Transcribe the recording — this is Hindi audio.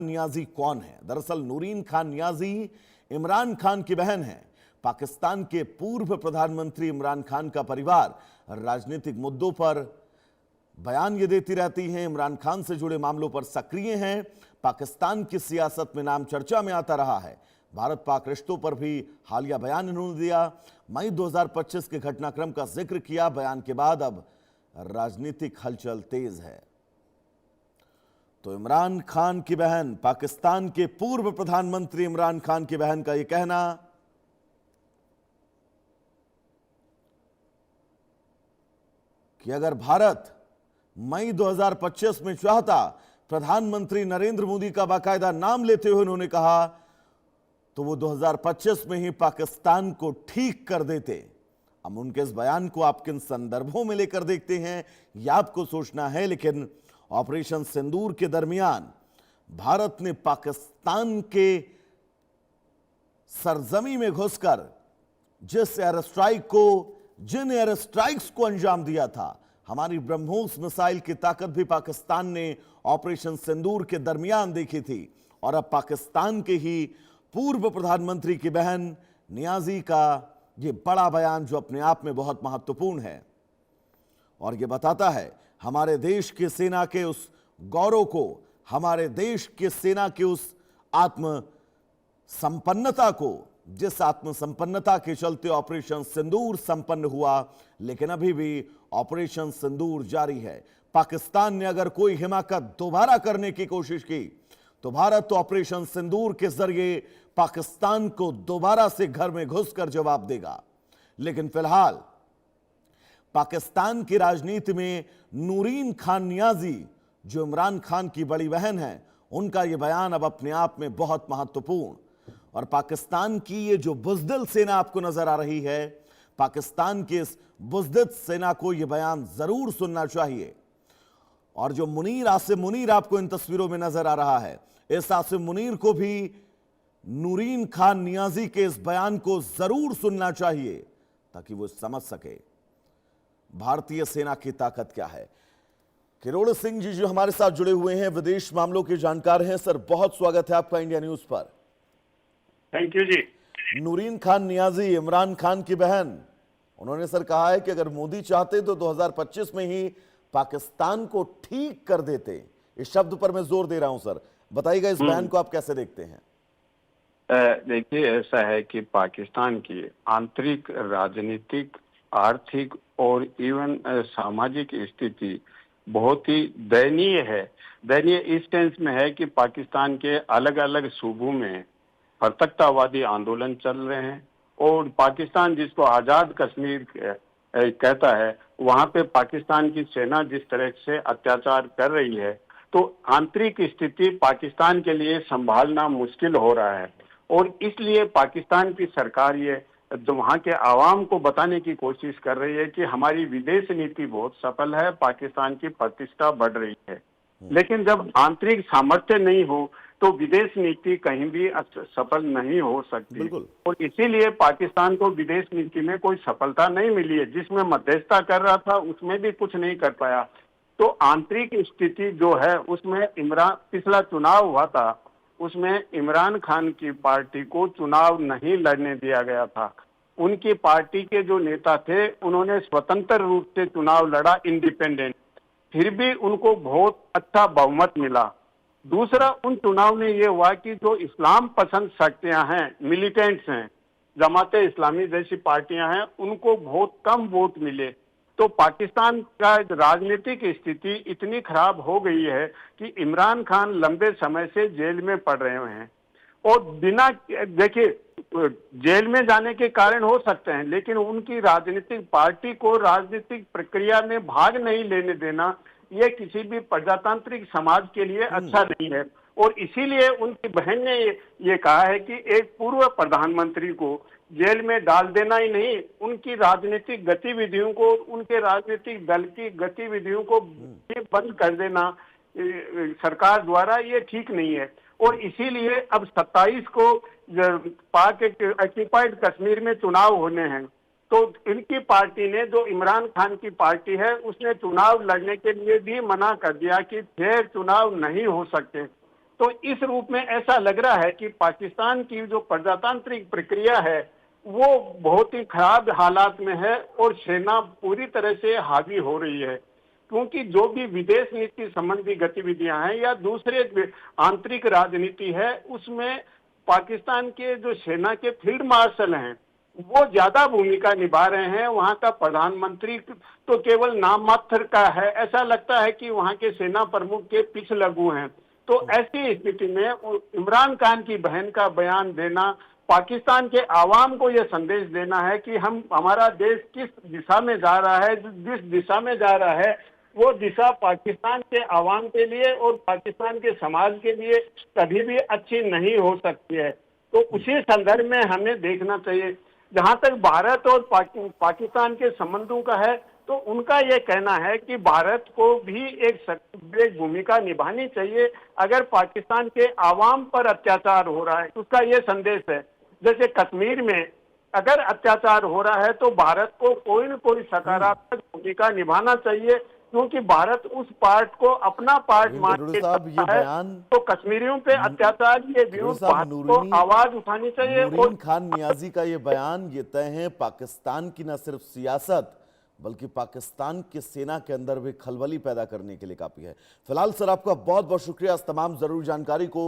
नियाजी कौन है? दरअसल नूरीन खान नियाजी इमरान खान की बहन है। पाकिस्तान के पूर्व प्रधानमंत्री इमरान खान का परिवार राजनीतिक मुद्दों पर बयान ये देती रहती हैं, इमरान खान से जुड़े मामलों पर सक्रिय हैं। पाकिस्तान की सियासत में नाम चर्चा में आता रहा है। भारत पाक रिश्तों पर भी हालिया बयान इन्होंने दिया। मई 2025 के घटनाक्रम का जिक्र किया। बयान के बाद अब राजनीतिक हलचल तेज है। तो इमरान खान की बहन, पाकिस्तान के पूर्व प्रधानमंत्री इमरान खान की बहन का यह कहना कि अगर भारत मई 2025 में चाहता, प्रधानमंत्री नरेंद्र मोदी का बाकायदा नाम लेते हुए उन्होंने कहा, तो वो 2025 में ही पाकिस्तान को ठीक कर देते। हम उनके इस बयान को आप किन संदर्भों में लेकर देखते हैं यह आपको सोचना है, लेकिन ऑपरेशन सिंदूर के दरमियान भारत ने पाकिस्तान के सरजमी में घुसकर जिन एयर स्ट्राइक्स को अंजाम दिया था, हमारी ब्रह्मोस मिसाइल की ताकत भी पाकिस्तान ने ऑपरेशन सिंदूर के दरमियान देखी थी। और अब पाकिस्तान के ही पूर्व प्रधानमंत्री की बहन नियाजी का यह बड़ा बयान, जो अपने आप में बहुत महत्वपूर्ण है और यह बताता है हमारे देश की सेना के उस गौरव को, हमारे देश की सेना की उस आत्म संपन्नता को, जिस आत्मसंपन्नता के चलते ऑपरेशन सिंदूर संपन्न हुआ। लेकिन अभी भी ऑपरेशन सिंदूर जारी है। पाकिस्तान ने अगर कोई हिमाकत दोबारा करने की कोशिश की तो भारत तो ऑपरेशन सिंदूर के जरिए पाकिस्तान को दोबारा से घर में घुसकर जवाब देगा। लेकिन फिलहाल पाकिस्तान की राजनीति में नूरीन खान नियाजी, जो इमरान खान की बड़ी बहन है, उनका यह बयान अब अपने आप में बहुत महत्वपूर्ण। और पाकिस्तान की ये जो बुज़दिल सेना आपको नजर आ रही है, पाकिस्तान की इस बुज़दिल सेना को यह बयान जरूर सुनना चाहिए। और जो आसिम मुनीर आपको इन तस्वीरों में नजर आ रहा है, इस आसिम मुनीर को भी नूरीन खान नियाजी के इस बयान को जरूर सुनना चाहिए, ताकि वो समझ सके भारतीय सेना की ताकत क्या है। किरोड़ सिंह जी जो हमारे साथ जुड़े हुए हैं, विदेश मामलों के जानकार हैं। सर, बहुत स्वागत है आपका इंडिया न्यूज पर। थैंक यू जी। नूरीन खान नियाजी, इमरान खान की बहन, उन्होंने सर कहा है कि अगर मोदी चाहते तो 2025 में ही पाकिस्तान को ठीक कर देते। इस शब्द पर मैं जोर दे रहा हूं सर, बताइएगा इस बयान को आप कैसे देखते हैं? देखिए, ऐसा है कि पाकिस्तान की आंतरिक राजनीतिक, आर्थिक और इवन सामाजिक स्थिति बहुत ही दयनीय है। दयनीय इस सेंस में है कि पाकिस्तान के अलग अलग सूबों में परतख्तावादी आंदोलन चल रहे हैं और पाकिस्तान जिसको आजाद कश्मीर कहता है, वहां पे पाकिस्तान की सेना जिस तरह से अत्याचार कर रही है, तो आंतरिक स्थिति पाकिस्तान के लिए संभालना मुश्किल हो रहा है। और इसलिए पाकिस्तान की सरकार ये वहां के आवाम को बताने की कोशिश कर रही है कि हमारी विदेश नीति बहुत सफल है, पाकिस्तान की प्रतिष्ठा बढ़ रही है। लेकिन जब आंतरिक सामर्थ्य नहीं हो तो विदेश नीति कहीं भी सफल नहीं हो सकती। और इसीलिए पाकिस्तान को विदेश नीति में कोई सफलता नहीं मिली है। जिसमें मध्यस्थता कर रहा था उसमें भी कुछ नहीं कर पाया। तो आंतरिक स्थिति जो है उसमें पिछला चुनाव हुआ था, उसमें इमरान खान की पार्टी को चुनाव नहीं लड़ने दिया गया था। उनकी पार्टी के जो नेता थे उन्होंने स्वतंत्र रूप से चुनाव लड़ा, इंडिपेंडेंट, फिर भी उनको बहुत अच्छा बहुमत मिला। दूसरा, उन चुनाव में ये हुआ कि जो इस्लाम पसंद शक्तियां हैं, मिलिटेंट्स हैं, जमाते इस्लामी जैसी पार्टियां हैं, उनको बहुत कम वोट मिले। तो पाकिस्तान का राजनीतिक स्थिति इतनी खराब हो गई है कि इमरान खान लंबे समय से जेल में पड़ रहे हैं। और बिना देखिए, जेल में जाने के कारण हो सकते हैं, लेकिन उनकी राजनीतिक पार्टी को राजनीतिक प्रक्रिया में भाग नहीं लेने देना, यह किसी भी प्रजातांत्रिक समाज के लिए अच्छा नहीं है। और इसीलिए उनकी बहन ने ये कहा है कि एक पूर्व प्रधानमंत्री को जेल में डाल देना ही नहीं, उनकी राजनीतिक गतिविधियों को, उनके राजनीतिक दल की गतिविधियों को बंद कर देना सरकार द्वारा, ये ठीक नहीं है। और इसीलिए अब 27 को पाक ऑक्युपाइड कश्मीर में चुनाव होने हैं, तो इनकी पार्टी ने, जो इमरान खान की पार्टी है, उसने चुनाव लड़ने के लिए भी मना कर दिया कि फेयर चुनाव नहीं हो सकते। तो इस रूप में ऐसा लग रहा है कि पाकिस्तान की जो प्रजातांत्रिक प्रक्रिया है वो बहुत ही खराब हालात में है और सेना पूरी तरह से हावी हो रही है, क्योंकि जो भी विदेश नीति संबंधी गतिविधियां हैं या दूसरे आंतरिक राजनीति है उसमें पाकिस्तान के जो सेना के फील्ड मार्शल हैं वो ज्यादा भूमिका निभा रहे हैं। वहां का प्रधानमंत्री तो केवल नाम मात्र का है, ऐसा लगता है कि वहां के सेना प्रमुख के पीछ लगू हैं। तो ऐसी स्थिति में इमरान खान की बहन का बयान देना पाकिस्तान के आवाम को यह संदेश देना है कि हमारा देश किस दिशा में जा रहा है, जिस दिशा में जा रहा है वो दिशा पाकिस्तान के आवाम के लिए और पाकिस्तान के समाज के लिए कभी भी अच्छी नहीं हो सकती है। तो उसी संदर्भ में हमें देखना चाहिए। जहां तक भारत और पाकिस्तान के संबंधों का है तो उनका यह कहना है कि भारत को भी एक भूमिका निभानी चाहिए अगर पाकिस्तान के आवाम पर अत्याचार हो रहा है। उसका यह संदेश है जैसे कश्मीर में अगर अत्याचार हो रहा है तो भारत को कोई न कोई सकारात्मक भूमिका निभाना चाहिए, क्योंकि भारत उस पार्ट को अपना पार्ट मान नूरी के साहब, ये चलता है। बयान तो कश्मीरियों पे अत्याचार के विरुद्ध भारत को आवाज उठानी चाहिए। नूरीन खान नियाजी का ये बयान ये तय है पाकिस्तान की न सिर्फ सियासत बल्कि पाकिस्तान की सेना के अंदर भी खलबली पैदा करने के लिए काफी है। फिलहाल सर आपका बहुत बहुत शुक्रिया इस तमाम जरूरी जानकारी को